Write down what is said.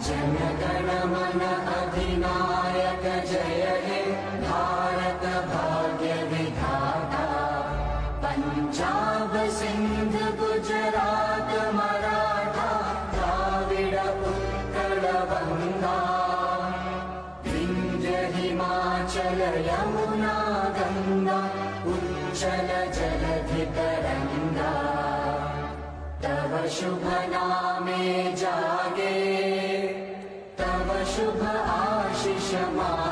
जनगण मन अधिनायक जय हे भारत भाग्य विधाता। पंजाब सिंध गुजरात मराठा द्राविड उत्कल बंगा। विंध्य हिमाचल यमुना गंगा उच्चल जलधि तरंगा। तव शुभ नामे जागे तव शुभ आशीष मा